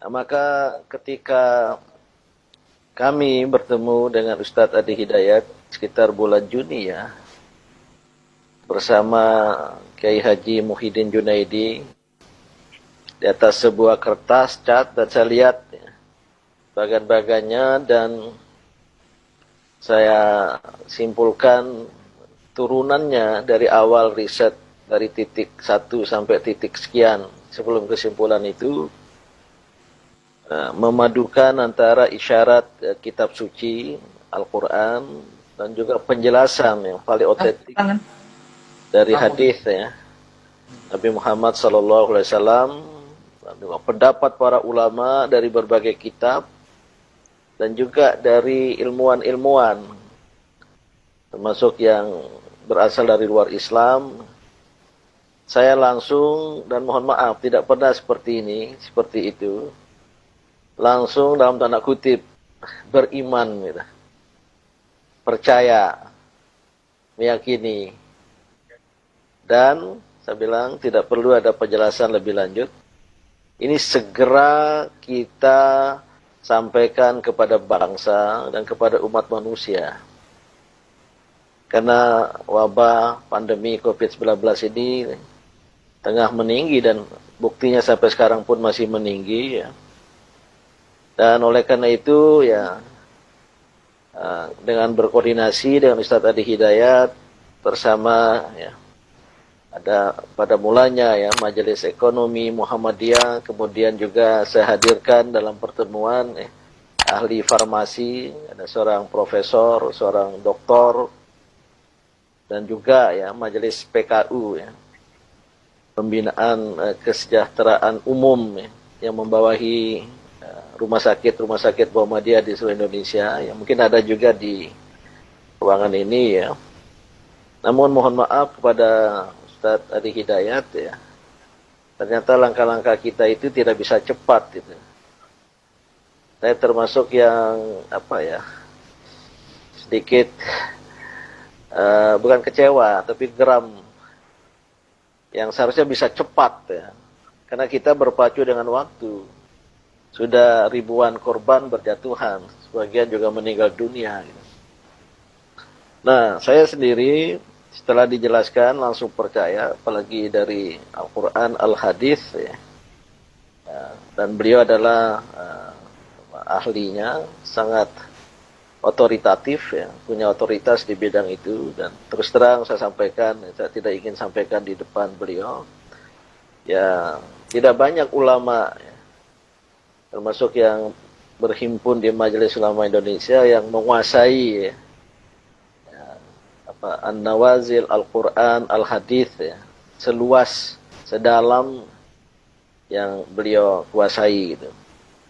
Nah, maka ketika kami bertemu dengan Ustadz Adi Hidayat sekitar bulan Juni ya, bersama Kiai Haji Muhyiddin Junaidi di atas sebuah kertas cat, dan saya lihat ya, bagan-bagannya, dan saya simpulkan turunannya dari awal riset dari titik 1 sampai titik sekian. Sebelum kesimpulan itu, memadukan antara isyarat kitab suci Al-Quran dan juga penjelasan yang paling otentik dari hadis ya Nabi Muhammad SAW, pendapat para ulama dari berbagai kitab, dan juga dari ilmuwan-ilmuwan termasuk yang berasal dari luar Islam. Saya langsung, dan mohon maaf tidak pernah seperti ini, seperti itu, langsung dalam tanda kutip beriman gitu. Percaya, meyakini, dan saya bilang tidak perlu ada penjelasan lebih lanjut. Ini segera kita sampaikan kepada bangsa dan kepada umat manusia. Karena wabah pandemi COVID-19 ini tengah meninggi, dan buktinya sampai sekarang pun masih meninggi ya. Dan oleh karena itu ya, dengan berkoordinasi dengan Ustadz Adi Hidayat bersama ya, ada pada mulanya ya Majelis Ekonomi Muhammadiyah, kemudian juga saya hadirkan dalam pertemuan ahli farmasi, ada seorang profesor, seorang doktor, dan juga ya Majelis PKU ya, pembinaan kesejahteraan umum ya, yang membawahi rumah sakit Muhammadiyah di seluruh Indonesia, yang mungkin ada juga di ruangan ini ya. Namun mohon maaf kepada Ustadz Adi Hidayat ya, ternyata langkah-langkah kita itu tidak bisa cepat gitu. Saya termasuk yang sedikit bukan kecewa tapi geram, yang seharusnya bisa cepat ya, karena kita berpacu dengan waktu. Sudah ribuan korban berjatuhan, sebagian juga meninggal dunia gitu. Nah, saya sendiri setelah dijelaskan langsung percaya, apalagi dari Al-Quran, Al-Hadis ya. Dan beliau adalah ahlinya, sangat otoritatif ya, punya otoritas di bidang itu. Dan terus terang saya sampaikan, saya tidak ingin sampaikan di depan beliau ya, tidak banyak ulama ya, termasuk yang berhimpun di Majelis Ulama Indonesia, yang menguasai ya, An-Nawazil, Al-Quran, Al-Hadis ya, seluas, sedalam yang beliau kuasai gitu.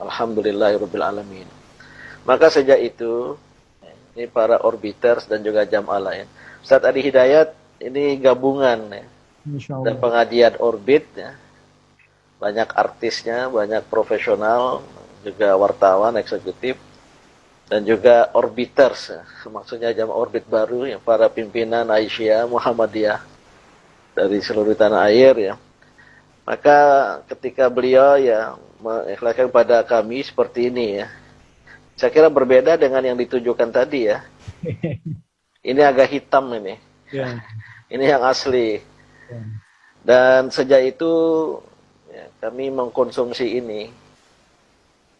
Alhamdulillahirabbil alamin. Maka sejak itu ini para orbiters dan juga jamaah lain, Ustadz Adi Hidayat ini gabungan ya, dan pengajian orbit ya, banyak artisnya, banyak profesional, juga wartawan eksekutif, dan juga orbiters, maksudnya jamaah orbit baru, yang para pimpinan Aisyah Muhammadiyah dari seluruh tanah air ya. Maka ketika beliau ya mengikhlaskan pada kami seperti ini ya, saya kira berbeda dengan yang ditujukan tadi ya. Ini agak hitam ini, ini yang asli. Dan sejak itu ya, kami mengkonsumsi ini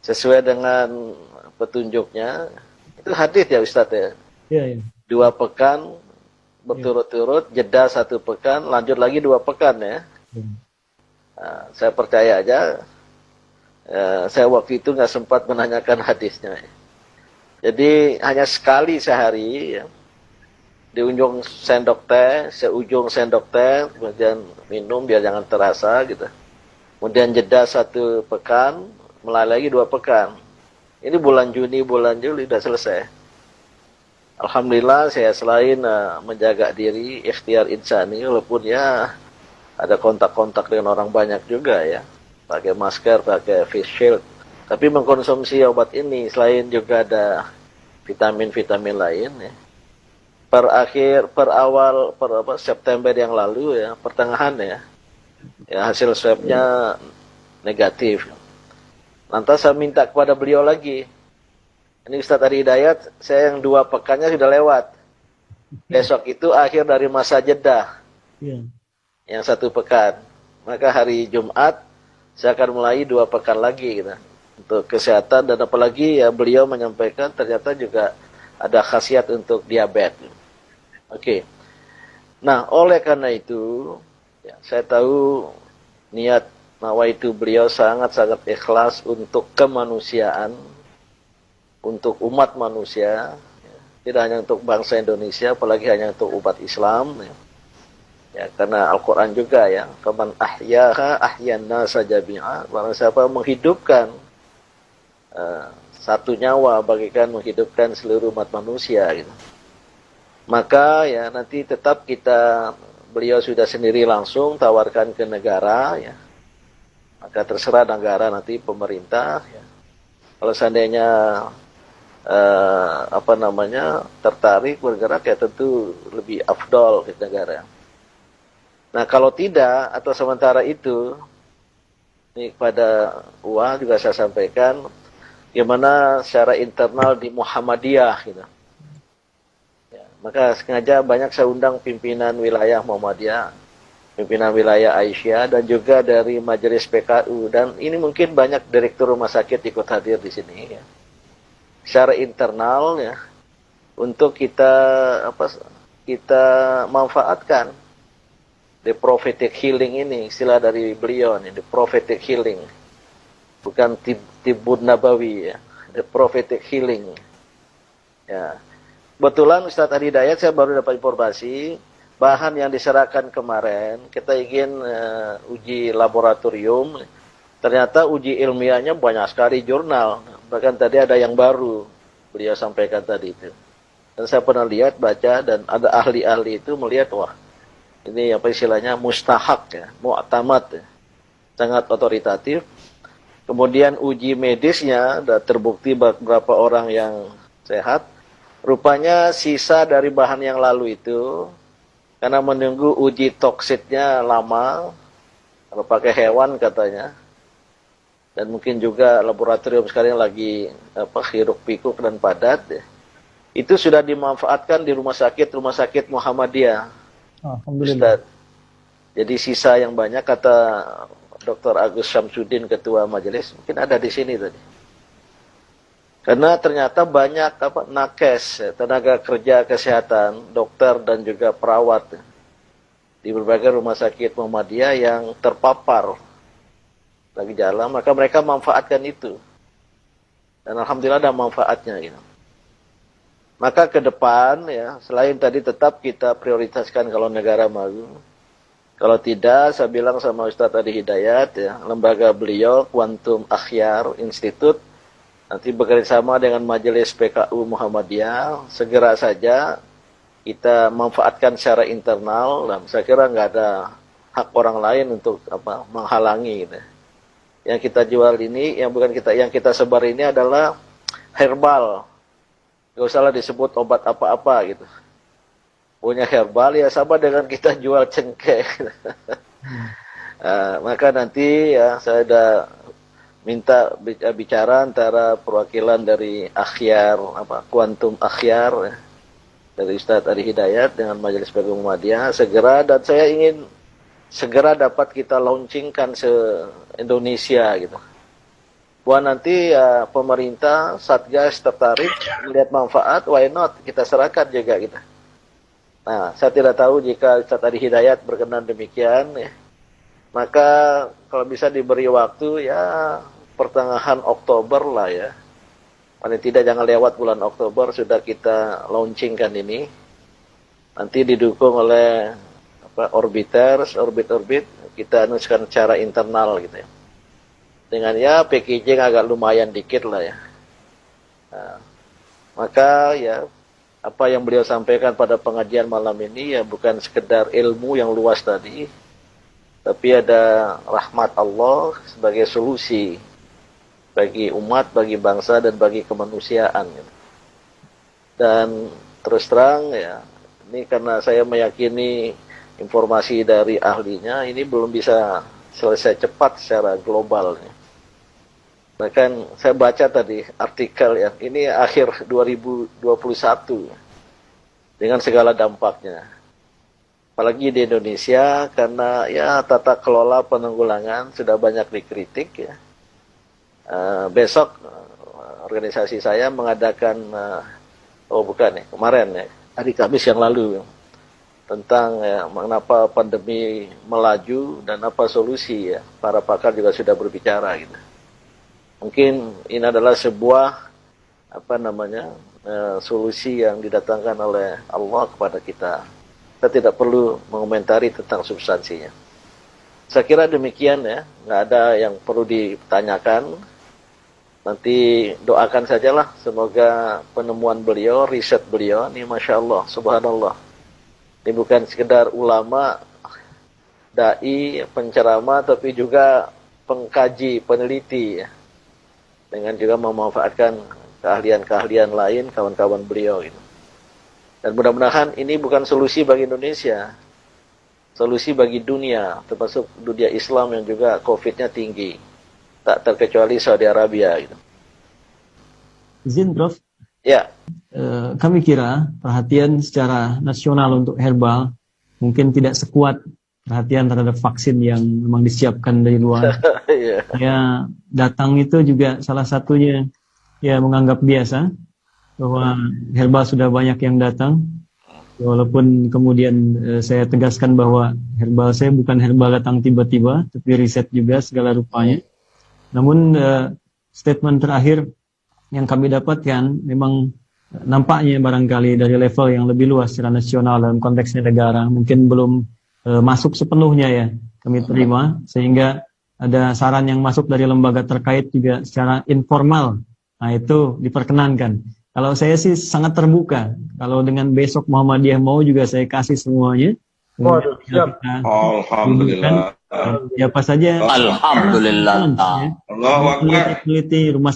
sesuai dengan petunjuknya. Itu hadis ya Ustadz ya. 2 pekan berturut-turut, jeda 1 pekan, lanjut lagi 2 pekan ya. Nah, saya percaya aja. Saya waktu itu nggak sempat menanyakan hadisnya. Jadi hanya sekali sehari ya, di ujung sendok teh, seujung sendok teh, kemudian minum biar jangan terasa gitu. Kemudian jeda 1 pekan, mulai lagi 2 pekan. Ini bulan Juni, bulan Juli sudah selesai. Alhamdulillah saya selain menjaga diri, ikhtiar insani, walaupun ya ada kontak-kontak dengan orang banyak juga ya, pakai masker, pakai face shield, tapi mengkonsumsi obat ini selain juga ada vitamin-vitamin lain ya. Per awal September yang lalu ya, pertengahan ya, hasil swabnya negatif. Lantas saya minta kepada beliau lagi. Ini Ustadz Ari Hidayat, saya yang 2 pekannya sudah lewat. Besok itu akhir dari masa jeda. Yang 1 pekan. Maka hari Jumat, saya akan mulai 2 pekan lagi gitu. Untuk kesehatan, dan apalagi ya beliau menyampaikan ternyata juga ada khasiat untuk diabetes. Oke. Nah, oleh karena itu, ya, saya tahu niat nawaitu beliau sangat-sangat ikhlas untuk kemanusiaan, untuk umat manusia, ya, tidak hanya untuk bangsa Indonesia, apalagi hanya untuk umat Islam. Ya, ya karena Al-Quran juga ya, faman ahyaha ahyanna sajami'a, barang siapa menghidupkan satu nyawa bagikan menghidupkan seluruh umat manusia gitu. Maka ya nanti tetap beliau sudah sendiri langsung tawarkan ke negara ya. Maka terserah negara nanti pemerintah ya. Kalau seandainya tertarik bergerak ya tentu lebih afdol ke negara. Nah kalau tidak atau sementara itu ini kepada UA juga saya sampaikan gimana secara internal di Muhammadiyah gitu. Maka sengaja banyak saya undang pimpinan wilayah Muhammadiyah, pimpinan wilayah Aisyah, dan juga dari Majelis PKU. Dan ini mungkin banyak direktur rumah sakit ikut hadir di sini. Ya. Secara internal ya, untuk kita manfaatkan the prophetic healing ini, istilah dari beliau nih, the prophetic healing, bukan tibun nabawi ya, the prophetic healing. Ya. Kebetulan Ustadz Ari Hidayat saya baru dapat informasi bahan yang diserahkan kemarin kita ingin uji laboratorium, ternyata uji ilmiahnya banyak sekali jurnal, bahkan tadi ada yang baru beliau sampaikan tadi itu, dan saya pernah lihat baca dan ada ahli-ahli itu melihat wah ini apa istilahnya mustahak ya, mu'tamad ya, sangat otoritatif. Kemudian uji medisnya sudah terbukti beberapa orang yang sehat. Rupanya sisa dari bahan yang lalu itu, karena menunggu uji toksiknya lama, kalau pakai hewan katanya, dan mungkin juga laboratorium sekarang lagi hiruk pikuk dan padat, ya, itu sudah dimanfaatkan di rumah sakit Muhammadiyah. Alhamdulillah. Ustaz. Jadi sisa yang banyak kata Dr. Agus Syamsuddin, Ketua Majelis, mungkin ada di sini tadi. Karena ternyata banyak nakes, tenaga kerja kesehatan, dokter dan juga perawat di berbagai rumah sakit Muhammadiyah yang terpapar lagi jalan, maka mereka manfaatkan itu. Dan alhamdulillah ada manfaatnya gitu. Maka ke depan ya, selain tadi tetap kita prioritaskan kalau negara maju. Kalau tidak, saya bilang sama Ustadz Ari Hidayat ya, lembaga beliau Quantum Akhyar Institute nanti bekerjasama dengan Majelis PKU Muhammadiyah, segera saja kita manfaatkan secara internal, dan saya kira nggak ada hak orang lain untuk menghalangi. Gitu. Yang kita jual ini, yang kita sebar ini adalah herbal, nggak usahlah disebut obat apa-apa gitu. Punya herbal ya sama dengan kita jual cengkeh. Maka nanti ya saya ada minta bicara antara perwakilan dari Akhyar, Quantum Akhyar ya, dari Ustadz Ari Hidayat dengan Majelis PKU Muhammadiyah segera, dan saya ingin segera dapat kita launchingkan se-Indonesia gitu. Buat nanti ya pemerintah, Satgas tertarik melihat manfaat, why not kita serahkan juga gitu. Nah, saya tidak tahu jika Ustadz Ari Hidayat berkenan demikian ya. Maka kalau bisa diberi waktu ya pertengahan Oktober lah ya. Paling tidak jangan lewat bulan Oktober sudah kita launchingkan ini. Nanti didukung oleh orbiters, orbit kita anunskan secara internal gitu ya. Dengan ya packaging agak lumayan dikit lah ya. Nah, maka ya apa yang beliau sampaikan pada pengajian malam ini ya bukan sekedar ilmu yang luas tadi, tapi ada rahmat Allah sebagai solusi bagi umat, bagi bangsa, dan bagi kemanusiaan. Dan terus terang ya, ini karena saya meyakini informasi dari ahlinya, ini belum bisa selesai cepat secara global. Bahkan saya baca tadi artikel ya, ini akhir 2021 dengan segala dampaknya. Apalagi di Indonesia karena ya tata kelola penanggulangan sudah banyak dikritik ya. Besok organisasi saya mengadakan kemarin ya, hari Kamis yang lalu tentang ya, mengapa pandemi melaju dan apa solusi ya. Para pakar juga sudah berbicara gitu. Mungkin ini adalah sebuah solusi yang didatangkan oleh Allah kepada kita. Kita tidak perlu mengomentari tentang substansinya. Saya kira demikian ya, nggak ada yang perlu ditanyakan. Nanti doakan sajalah, semoga penemuan beliau, riset beliau, ini Masya Allah, Subhanallah. Ini bukan sekedar ulama, dai, penceramah, tapi juga pengkaji, peneliti ya. Dengan juga memanfaatkan keahlian-keahlian lain kawan-kawan beliau gitu. Dan mudah-mudahan ini bukan solusi bagi Indonesia, solusi bagi dunia, termasuk dunia Islam yang juga COVID-nya tinggi, tak terkecuali Saudi Arabia gitu. Izin Prof. Ya. Kami kira perhatian secara nasional untuk herbal mungkin tidak sekuat perhatian terhadap vaksin yang memang disiapkan dari luar. Ya, datang itu juga salah satunya ya menganggap biasa bahwa herbal sudah banyak yang datang. Walaupun kemudian saya tegaskan bahwa herbal saya bukan herbal datang tiba-tiba, tapi riset juga segala rupanya. Namun statement terakhir yang kami dapatkan memang nampaknya barangkali dari level yang lebih luas secara nasional dalam konteksnya negara mungkin belum masuk sepenuhnya ya kami terima, sehingga ada saran yang masuk dari lembaga terkait juga secara informal. Nah itu diperkenankan. Kalau saya sih sangat terbuka. Kalau dengan besok Muhammadiyah mau juga saya kasih semuanya. Waduh, siap. Alhamdulillah. Siapa saja. Alhamdulillah. Allahu Akbar. Peneliti rumah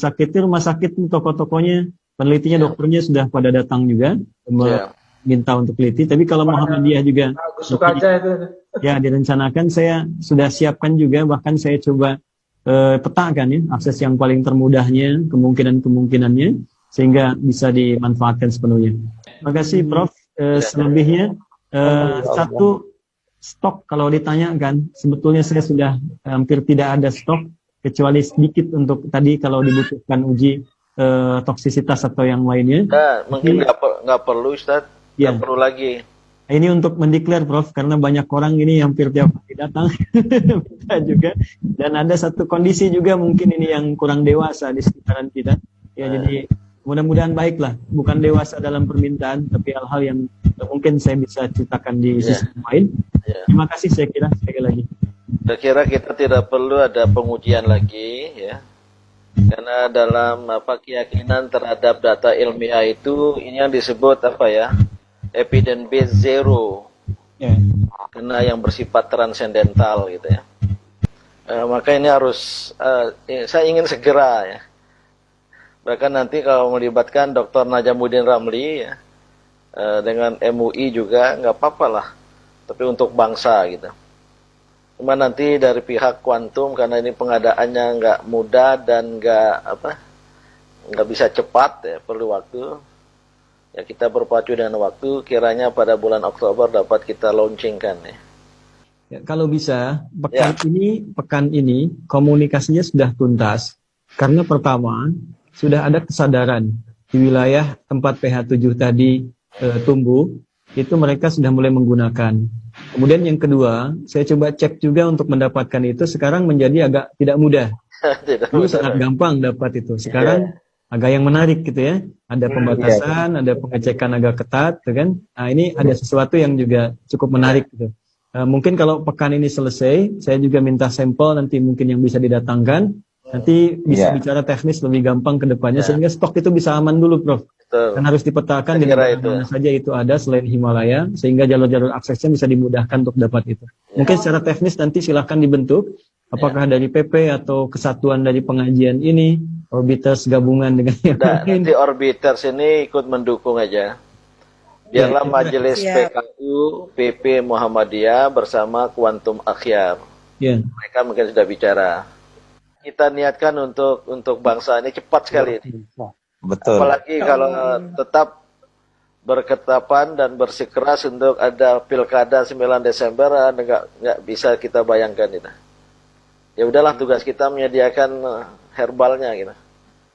sakit, toko-tokonya, penelitinya, dokternya sudah pada datang juga. Minta untuk teliti. Tapi kalau Muhammadiyah juga suka aja itu. Ya direncanakan, saya sudah siapkan juga. Bahkan saya coba petakan ya akses yang paling termudahnya, kemungkinannya, sehingga bisa dimanfaatkan sepenuhnya. Terima kasih Prof. Selebihnya satu stok kalau ditanyakan, sebetulnya saya sudah hampir tidak ada stok kecuali sedikit untuk tadi kalau dibutuhkan uji toksisitas atau yang lainnya. Mungkin nggak perlu Ustaz, nggak perlu lagi. Ini untuk mendeklar Prof, karena banyak orang ini hampir tiap hari datang minta juga, dan ada satu kondisi juga mungkin ini yang kurang dewasa di sekitaran kita. Ya jadi mudah-mudahan baiklah, bukan dewasa dalam permintaan, tapi hal-hal yang mungkin saya bisa ceritakan di sisi lain. Terima kasih saya kira sekali lagi. Saya kira kita tidak perlu ada pengujian lagi ya. Karena dalam keyakinan terhadap data ilmiah itu ini yang disebut evidence based zero. Karena yang bersifat transendental gitu ya. Maka ini harus saya ingin segera ya. Bahkan nanti kalau melibatkan Dr. Najamuddin Ramli ya, dengan MUI juga nggak apa-apa lah. Tapi untuk bangsa gitu. Cuma nanti dari pihak kuantum karena ini pengadaannya nggak mudah dan nggak bisa cepat ya, perlu waktu. Ya kita berpacu dengan waktu, kiranya pada bulan Oktober dapat kita launchingkan ya. Ya, kalau bisa pekan ini komunikasinya sudah tuntas karena pertama sudah ada kesadaran di wilayah tempat PH7 tadi tumbuh, itu mereka sudah mulai menggunakan. Kemudian yang kedua, saya coba cek juga untuk mendapatkan itu sekarang menjadi agak tidak mudah. Dulu sangat gampang dapat itu. Sekarang agak yang menarik gitu ya. Ada pembatasan, ada pengecekan agak ketat, gitu kan. Nah ini ada sesuatu yang juga cukup menarik gitu. Mungkin kalau pekan ini selesai, saya juga minta sampel nanti mungkin yang bisa didatangkan. Nanti bisa bicara teknis lebih gampang ke depannya sehingga stok itu bisa aman dulu Prof. Dan harus dipetakan di mana saja itu ada selain Himalaya sehingga jalur-jalur aksesnya bisa dimudahkan untuk dapat itu. Mungkin secara teknis nanti silahkan dibentuk apakah dari PP atau kesatuan dari pengajian ini, Orbiters gabungan dengan yang lain. Nanti Orbiters ini ikut mendukung aja. Biarlah majelis PKU, PP Muhammadiyah bersama Kuantum Akhyar. Mereka mungkin sudah bicara. kita niatkan untuk bangsa ini cepat sekali ini. Betul. Apalagi kalau tetap berketapan dan bersikeras untuk ada pilkada 9 Desember, nggak bisa kita bayangkan itu. Ya udahlah, tugas kita menyediakan herbalnya gitu.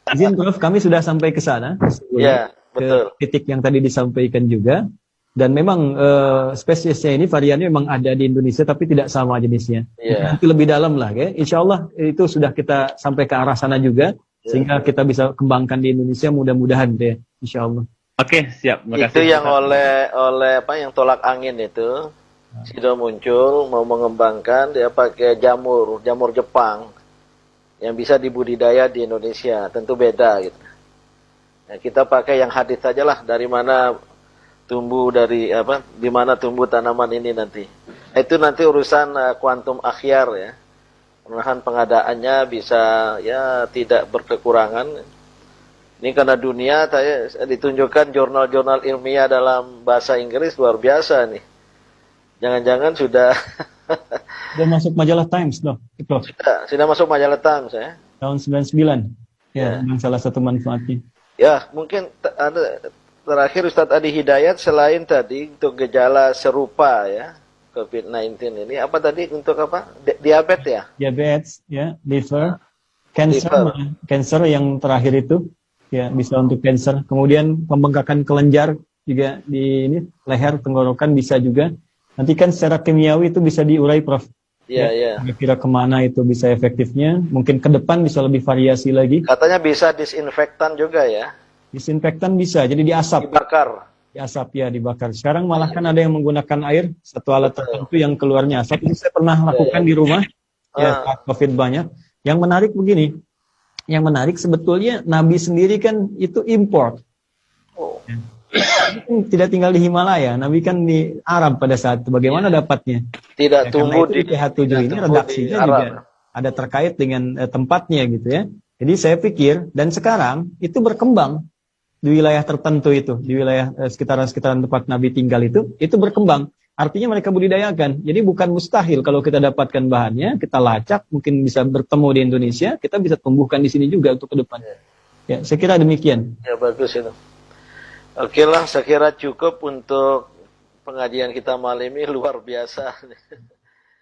Izin Prof, kami sudah sampai ke sana. Ya, betul. Ke titik yang tadi disampaikan juga. Dan memang spesiesnya ini, variannya memang ada di Indonesia, tapi tidak sama jenisnya. Ya. Nanti lebih dalam lah ya. Insya Allah itu sudah kita sampai ke arah sana juga, sehingga kita bisa kembangkan di Indonesia mudah-mudahan deh, insya Allah. Oke, siap. Itu yang oleh apa yang tolak angin itu sudah muncul, mau mengembangkan, dia pakai jamur Jepang yang bisa dibudidaya di Indonesia, tentu beda gitu. Nah, kita pakai yang hadis saja lah, dari mana tumbuh, di mana tumbuh tanaman ini nanti. Itu nanti urusan kuantum akhyar ya. Mudah-mudahan pengadaannya bisa ya tidak berkekurangan. Ini karena dunia ditunjukkan jurnal-jurnal ilmiah dalam bahasa Inggris luar biasa nih. Jangan-jangan sudah Sudah masuk majalah Times loh, Prof. Sudah masuk majalah Times ya. Tahun 99. Ya, memang salah satu manfaatnya. Ya, mungkin terakhir Ustadz Adi Hidayat, selain tadi untuk gejala serupa ya COVID-19 ini, apa tadi untuk apa? Diabetes ya? Diabetes, ya, liver, cancer yang terakhir itu. Ya, bisa untuk cancer. Kemudian pembengkakan kelenjar juga di ini, leher, tenggorokan bisa juga. Nanti kan secara kimiawi itu bisa diurai, Prof. Iya, iya. Kira-kira kemana itu bisa efektifnya. Mungkin ke depan bisa lebih variasi lagi. Katanya bisa disinfektan juga ya? Disinfektan bisa, jadi diasap. Dibakar. Diasap ya, dibakar. Sekarang malah kan ada yang menggunakan air, satu alat tertentu yang keluarnya asap. Itu saya pernah lakukan di rumah. Ya, saat COVID banyak. Yang menarik begini. Yang menarik sebetulnya Nabi sendiri kan itu import. Tidak tinggal di Himalaya, Nabi kan di Arab pada saat itu. Bagaimana dapatnya? Tidak tumbuh di PH7 ini redaksinya juga ada terkait dengan tempatnya gitu ya. Jadi saya pikir, dan sekarang itu berkembang di wilayah tertentu itu, di wilayah sekitaran tempat Nabi tinggal itu berkembang. Artinya mereka budidayakan. Jadi bukan mustahil kalau kita dapatkan bahannya, kita lacak, mungkin bisa bertemu di Indonesia, kita bisa tumbuhkan di sini juga untuk ke depan. Ya, saya kira demikian. Ya, bagus itu. Oke lah, saya kira cukup untuk pengajian kita malam ini, luar biasa.